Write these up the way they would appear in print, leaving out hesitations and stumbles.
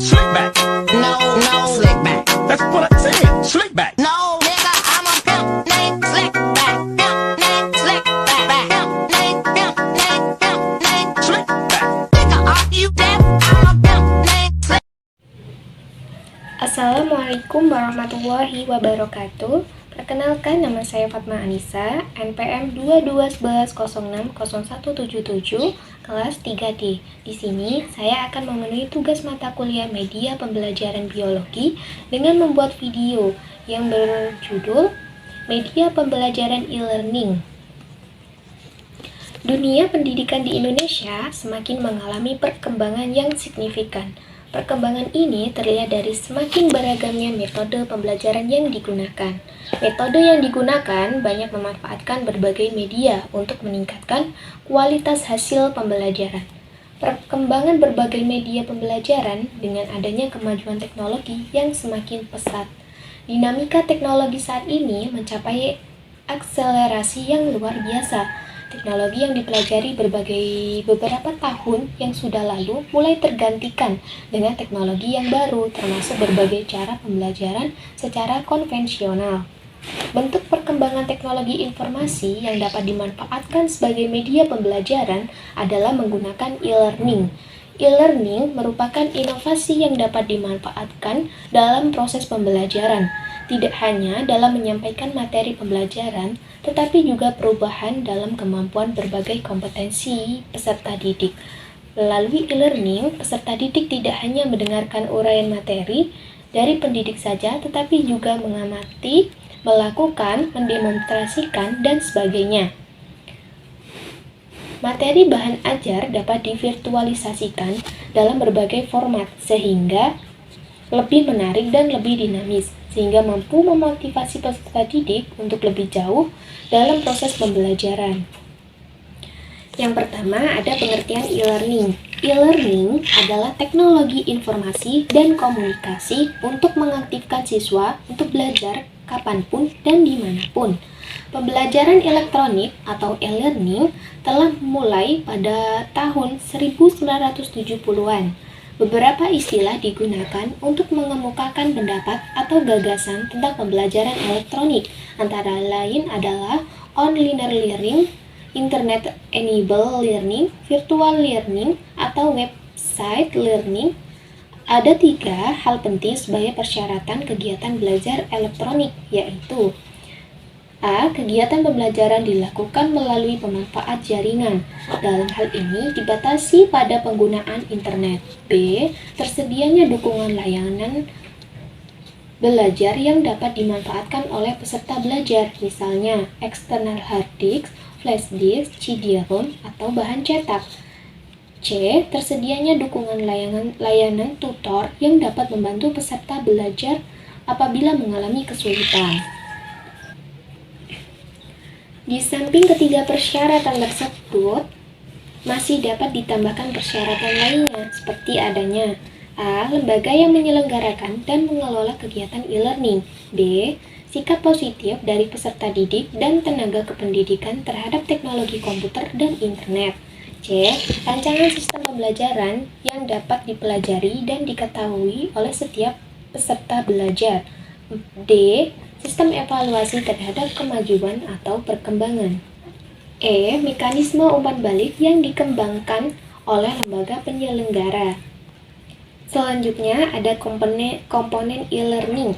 Slick back. No, no, slick back. That's what I said. Slick back. No, nigga, I'm a pimp named Slick back. Pimp named Slick back. Pimp named, pimp named, pimp named Slick back. Nigga, are you deaf? I'm a pimp named Slick. Assalamualaikum warahmatullahi wabarakatuh. Perkenalkan, nama saya Fatma Anissa, NPM 2211060177, kelas 3D. Di sini saya akan memenuhi tugas mata kuliah media pembelajaran biologi dengan membuat video yang berjudul Media Pembelajaran E-Learning. Dunia pendidikan di Indonesia semakin mengalami perkembangan yang signifikan. Perkembangan ini terlihat dari semakin beragamnya metode pembelajaran yang digunakan. Metode yang digunakan banyak memanfaatkan berbagai media untuk meningkatkan kualitas hasil pembelajaran. Perkembangan berbagai media pembelajaran dengan adanya kemajuan teknologi yang semakin pesat. Dinamika teknologi saat ini mencapai akselerasi yang luar biasa. Teknologi yang dipelajari beberapa tahun yang sudah lalu mulai tergantikan dengan teknologi yang baru, termasuk berbagai cara pembelajaran secara konvensional. Bentuk perkembangan teknologi informasi yang dapat dimanfaatkan sebagai media pembelajaran adalah menggunakan e-learning. E-learning merupakan inovasi yang dapat dimanfaatkan dalam proses pembelajaran, tidak hanya dalam menyampaikan materi pembelajaran, tetapi juga perubahan dalam kemampuan berbagai kompetensi peserta didik. Melalui e-learning, peserta didik tidak hanya mendengarkan uraian materi dari pendidik saja, tetapi juga mengamati, melakukan, mendemonstrasikan, dan sebagainya. Materi bahan ajar dapat divirtualisasikan dalam berbagai format, sehingga lebih menarik dan lebih dinamis, sehingga mampu memotivasi peserta didik untuk lebih jauh dalam proses pembelajaran. Yang pertama, ada pengertian e-learning. E-learning adalah teknologi informasi dan komunikasi untuk mengaktifkan siswa untuk belajar kapanpun dan dimanapun. Pembelajaran elektronik atau e-learning telah mulai pada tahun 1970-an. Beberapa istilah digunakan untuk mengemukakan pendapat atau gagasan tentang pembelajaran elektronik, antara lain adalah online learning, internet-enabled learning, virtual learning, atau website learning. Ada 3 hal penting sebagai persyaratan kegiatan belajar elektronik, yaitu A. Kegiatan pembelajaran dilakukan melalui pemanfaat jaringan. Dalam hal ini dibatasi pada penggunaan internet. B. Tersedianya dukungan layanan belajar yang dapat dimanfaatkan oleh peserta belajar, misalnya external hard disk, flash disk, CD-ROM, atau bahan cetak. C. Tersedianya dukungan layanan tutor yang dapat membantu peserta belajar apabila mengalami kesulitan. Di samping ketiga persyaratan tersebut, masih dapat ditambahkan persyaratan lainnya, seperti adanya A. Lembaga yang menyelenggarakan dan mengelola kegiatan e-learning. B. Sikap positif dari peserta didik dan tenaga kependidikan terhadap teknologi komputer dan internet. C. Rancangan sistem pembelajaran yang dapat dipelajari dan diketahui oleh setiap peserta belajar. D. Sistem evaluasi terhadap kemajuan atau perkembangan. E. Mekanisme umpan balik yang dikembangkan oleh lembaga penyelenggara. Selanjutnya ada komponen e-learning.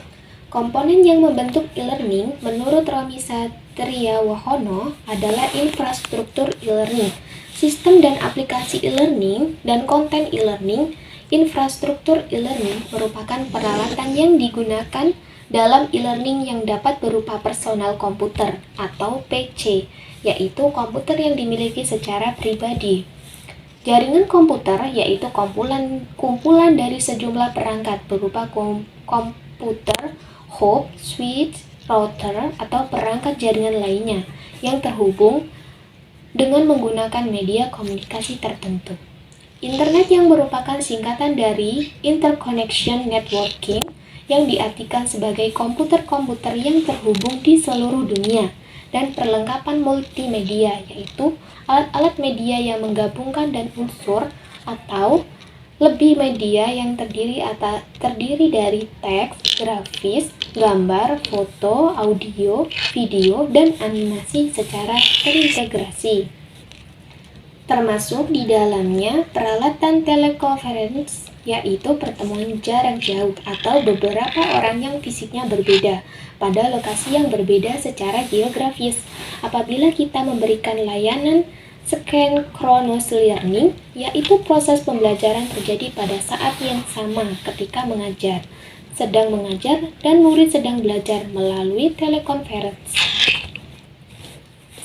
Komponen yang membentuk e-learning menurut Romi Satria Wahono adalah infrastruktur e-learning, sistem dan aplikasi e-learning, dan konten e-learning. Infrastruktur e-learning merupakan peralatan yang digunakan dalam e-learning yang dapat berupa personal komputer atau PC, yaitu komputer yang dimiliki secara pribadi. Jaringan komputer yaitu kumpulan dari sejumlah perangkat berupa komputer, hub, switch, router, atau perangkat jaringan lainnya yang terhubung dengan menggunakan media komunikasi tertentu. Internet yang merupakan singkatan dari Interconnection Networking, yang diartikan sebagai komputer-komputer yang terhubung di seluruh dunia, dan perlengkapan multimedia, yaitu alat-alat media yang menggabungkan dan unsur atau Lebih media yang terdiri dari teks, grafis, gambar, foto, audio, video, dan animasi secara terintegrasi. Termasuk di dalamnya peralatan telekonferensi, yaitu pertemuan jarak jauh atau beberapa orang yang fisiknya berbeda pada lokasi yang berbeda secara geografis. Apabila kita memberikan layanan synchronous learning, yaitu proses pembelajaran terjadi pada saat yang sama ketika mengajar, sedang mengajar, dan murid sedang belajar melalui telekonferensi.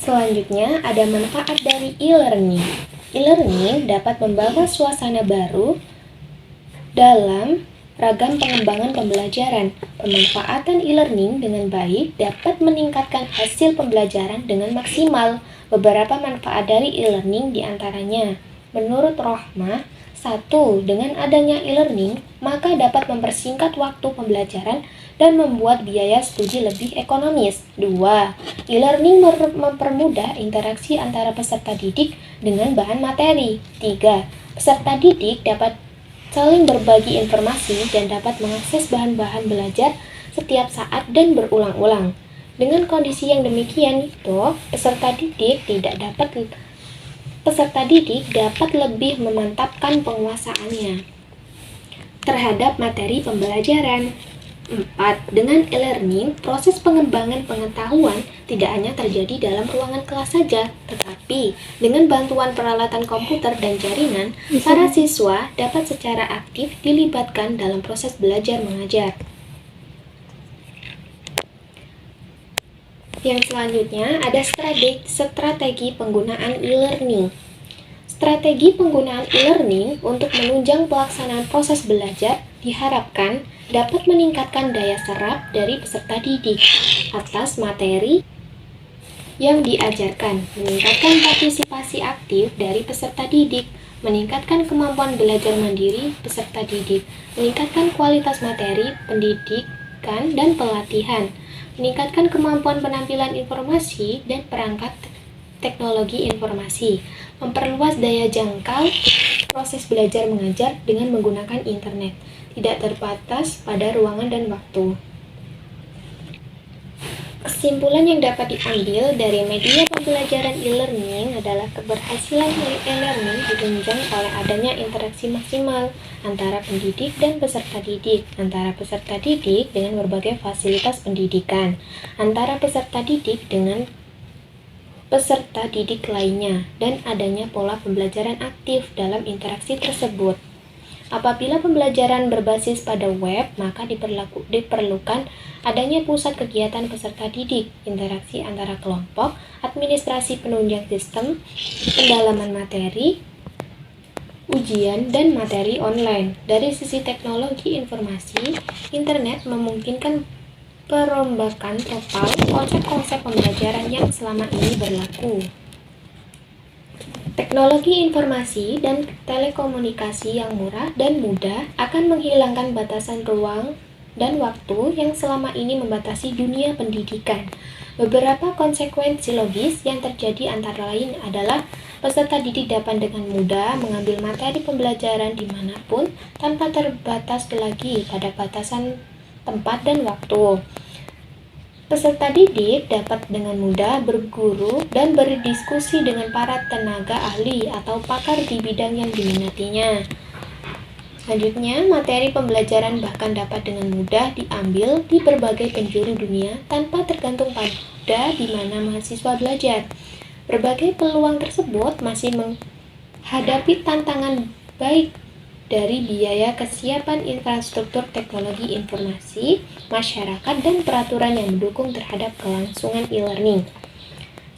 Selanjutnya, ada manfaat dari e-learning. E-learning dapat membawa suasana baru dalam ragam pengembangan pembelajaran. Pemanfaatan e-learning dengan baik dapat meningkatkan hasil pembelajaran dengan maksimal. Beberapa manfaat dari e-learning diantaranya, menurut Rohmah, 1. Dengan adanya e-learning, maka dapat mempersingkat waktu pembelajaran dan membuat biaya studi lebih ekonomis. 2. E-learning mempermudah interaksi antara peserta didik dengan bahan materi. 3. Peserta didik dapat saling berbagi informasi dan dapat mengakses bahan-bahan belajar setiap saat dan berulang-ulang. Dengan kondisi yang demikian peserta didik dapat lebih memantapkan penguasaannya terhadap materi pembelajaran. 4. Dengan e-learning, proses pengembangan pengetahuan tidak hanya terjadi dalam ruangan kelas saja, tetapi dengan bantuan peralatan komputer dan jaringan, para siswa dapat secara aktif dilibatkan dalam proses belajar mengajar. Yang selanjutnya ada strategi penggunaan e-learning. Strategi penggunaan e-learning untuk menunjang pelaksanaan proses belajar diharapkan dapat meningkatkan daya serap dari peserta didik atas materi yang diajarkan, meningkatkan partisipasi aktif dari peserta didik, meningkatkan kemampuan belajar mandiri peserta didik, meningkatkan kualitas materi pendidikan dan pelatihan, meningkatkan kemampuan penampilan informasi dan perangkat teknologi informasi, memperluas daya jangkau proses belajar mengajar dengan menggunakan internet, tidak terbatas pada ruangan dan waktu. Kesimpulan yang dapat diambil dari media pembelajaran e-learning adalah keberhasilan e-learning ditunjang oleh adanya interaksi maksimal antara pendidik dan peserta didik, antara peserta didik dengan berbagai fasilitas pendidikan, antara peserta didik dengan peserta didik lainnya, dan adanya pola pembelajaran aktif dalam interaksi tersebut. Apabila pembelajaran berbasis pada web, maka diperlukan adanya pusat kegiatan peserta didik, interaksi antara kelompok, administrasi penunjang sistem, pendalaman materi, ujian, dan materi online. Dari sisi teknologi informasi, internet memungkinkan perombakan total konsep-konsep pembelajaran yang selama ini berlaku. Teknologi informasi dan telekomunikasi yang murah dan mudah akan menghilangkan batasan ruang dan waktu yang selama ini membatasi dunia pendidikan. Beberapa konsekuensi logis yang terjadi antara lain adalah peserta didik dapat dengan mudah mengambil materi pembelajaran dimanapun tanpa terbatas lagi pada batasan tempat dan waktu. Peserta didik dapat dengan mudah berguru dan berdiskusi dengan para tenaga ahli atau pakar di bidang yang diminatinya. Selanjutnya, materi pembelajaran bahkan dapat dengan mudah diambil di berbagai penjuru dunia tanpa tergantung pada di mana mahasiswa belajar. Berbagai peluang tersebut masih menghadapi tantangan baik dari biaya kesiapan infrastruktur teknologi informasi, masyarakat, dan peraturan yang mendukung terhadap kelangsungan e-learning.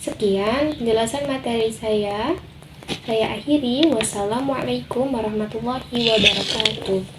Sekian penjelasan materi saya akhiri. Wassalamualaikum warahmatullahi wabarakatuh.